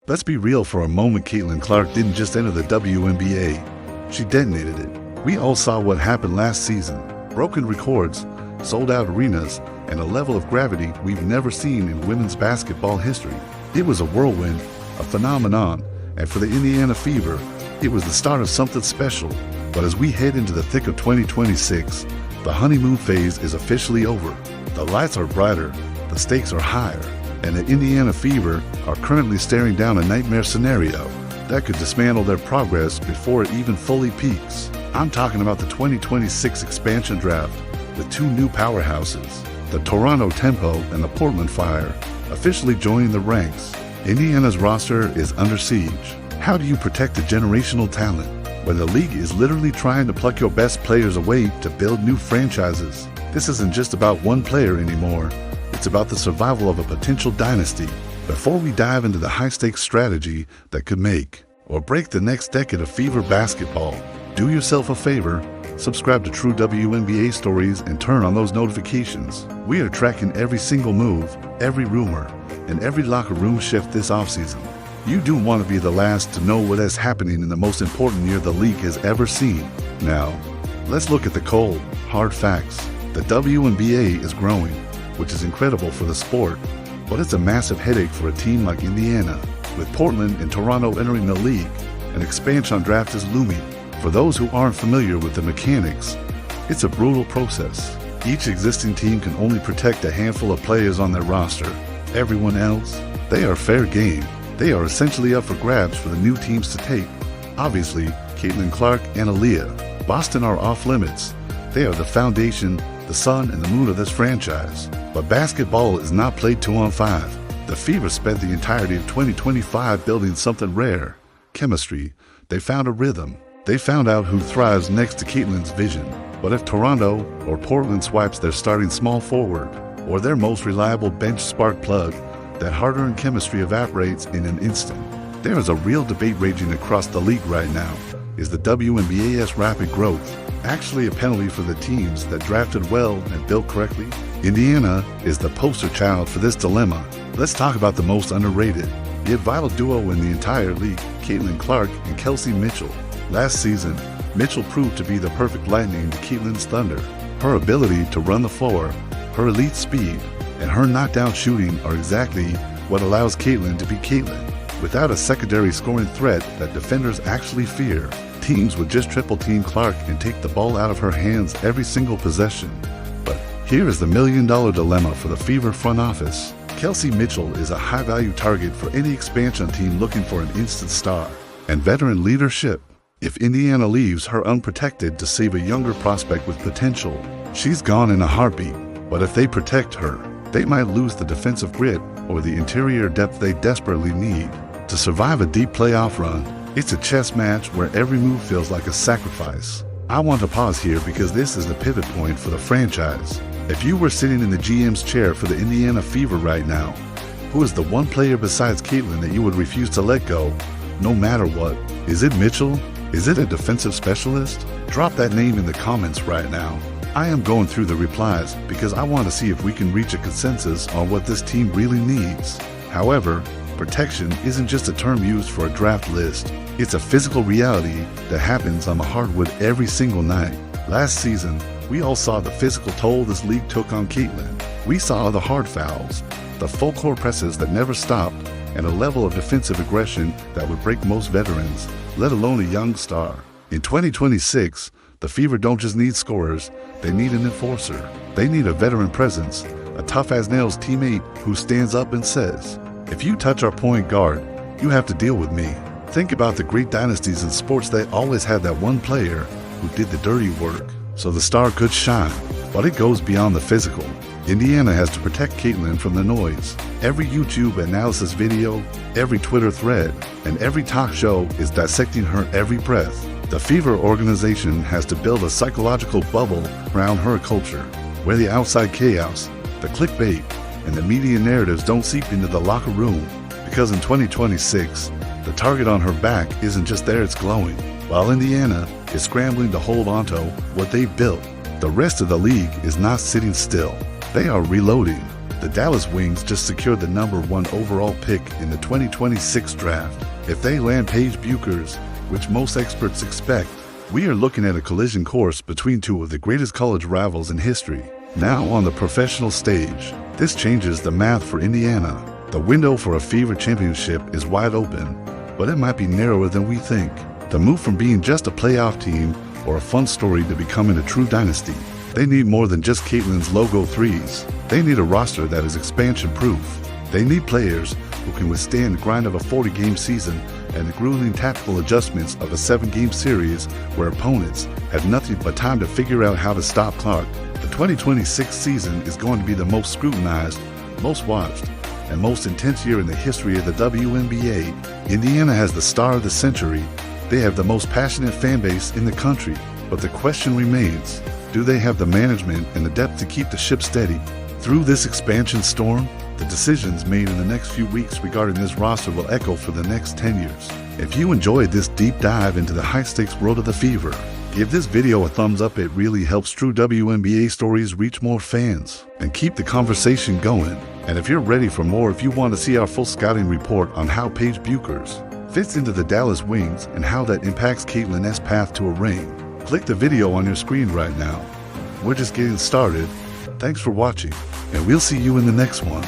Let's be real for a moment. Caitlin Clark didn't just enter the WNBA, she detonated it. We all saw what happened last season. Broken records, sold-out arenas, and a level of gravity we've never seen in women's basketball history. It was a whirlwind, a phenomenon, and for the Indiana Fever, it was the start of something special. But as we head into the thick of 2026, the honeymoon phase is officially over. The lights are brighter, the stakes are higher, and the Indiana Fever are currently staring down a nightmare scenario that could dismantle their progress before it even fully peaks. I'm talking about the 2026 expansion draft with two new powerhouses, the Toronto Tempo and the Portland Fire, officially joining the ranks. Indiana's roster is under siege. How do you protect a generational talent when the league is literally trying to pluck your best players away to build new franchises? This isn't just about one player anymore. It's about the survival of a potential dynasty. Before we dive into the high-stakes strategy that could make or break the next decade of Fever basketball, do yourself a favor, subscribe to True WNBA Stories and turn on those notifications. We are tracking every single move, every rumor, and every locker room shift this offseason. You do want to be the last to know what is happening in the most important year the league has ever seen. Now, let's look at the cold, hard facts. The WNBA is growing, which is incredible for the sport, but it's a massive headache for a team like Indiana. With Portland and Toronto entering the league, an expansion draft is looming. For those who aren't familiar with the mechanics, it's a brutal process. Each existing team can only protect a handful of players on their roster. Everyone else, they are fair game. They are essentially up for grabs for the new teams to take. Obviously, Caitlin Clark and Aaliyah, Boston are off limits. They are the foundation, the sun and the moon of this franchise. But basketball is not played 2-on-5. The Fever spent the entirety of 2025 building something rare, chemistry. They found a rhythm. They found out who thrives next to Caitlin's vision. But if Toronto or Portland swipes their starting small forward or their most reliable bench spark plug, that hard-earned chemistry evaporates in an instant. There is a real debate raging across the league right now. Is the WNBA's rapid growth actually a penalty for the teams that drafted well and built correctly? Indiana is the poster child for this dilemma. Let's talk about the most underrated, yet vital duo in the entire league, Caitlin Clark and Kelsey Mitchell. Last season, Mitchell proved to be the perfect lightning to Caitlin's thunder. Her ability to run the floor, her elite speed, and her knockdown shooting are exactly what allows Caitlin to be Caitlin. Without a secondary scoring threat that defenders actually fear, teams would just triple team Clark and take the ball out of her hands every single possession. But here is the million-dollar dilemma for the Fever front office. Kelsey Mitchell is a high-value target for any expansion team looking for an instant star and veteran leadership. If Indiana leaves her unprotected to save a younger prospect with potential, she's gone in a heartbeat. But if they protect her, they might lose the defensive grit or the interior depth they desperately need to survive a deep playoff run. It's a chess match where every move feels like a sacrifice. I want to pause here because this is the pivot point for the franchise. If you were sitting in the GM's chair for the Indiana Fever right now, who is the one player besides Caitlin that you would refuse to let go, no matter what? Is it Mitchell? Is it a defensive specialist? Drop that name in the comments right now. I am going through the replies because I want to see if we can reach a consensus on what this team really needs. However, protection isn't just a term used for a draft list. It's a physical reality that happens on the hardwood every single night. Last season, we all saw the physical toll this league took on Caitlin. We saw the hard fouls, the full court presses that never stopped, and a level of defensive aggression that would break most veterans, let alone a young star. In 2026, the Fever don't just need scorers, they need an enforcer. They need a veteran presence, a tough-as-nails teammate who stands up and says, "If you touch our point guard, you have to deal with me." Think about the great dynasties in sports that always had that one player who did the dirty work so the star could shine. But it goes beyond the physical. Indiana has to protect Caitlin from the noise. Every YouTube analysis video, every Twitter thread, and every talk show is dissecting her every breath. The Fever organization has to build a psychological bubble around her culture, where the outside chaos, the clickbait, and the media narratives don't seep into the locker room. Because in 2026, the target on her back isn't just there, it's glowing. While Indiana is scrambling to hold onto what they've built, the rest of the league is not sitting still. They are reloading. The Dallas Wings just secured the #1 overall pick in the 2026 draft. If they land Paige Bueckers, which most experts expect, we are looking at a collision course between two of the greatest college rivals in history. Now on the professional stage, this changes the math for Indiana. The window for a fever championship is wide open, but it might be narrower than we think. To move from being just a playoff team or a fun story to becoming a true dynasty, they need more than just Caitlin's logo threes. They need a roster that is expansion-proof. They need players who can withstand the grind of a 40-game season and the grueling tactical adjustments of a 7-game series where opponents have nothing but time to figure out how to stop Clark. The 2026 season is going to be the most scrutinized, most watched, and most intense year in the history of the WNBA. Indiana has the star of the century. They have the most passionate fan base in the country. But the question remains, do they have the management and the depth to keep the ship steady through this expansion storm? The decisions made in the next few weeks regarding this roster will echo for the next 10 years. If you enjoyed this deep dive into the high-stakes world of the Fever, give this video a thumbs up. It really helps true WNBA stories reach more fans and keep the conversation going. And if you're ready for more, if you want to see our full scouting report on how Paige Bueckers fits into the Dallas Wings and how that impacts Caitlin's path to a ring, click the video on your screen right now. We're just getting started. Thanks for watching, and we'll see you in the next one.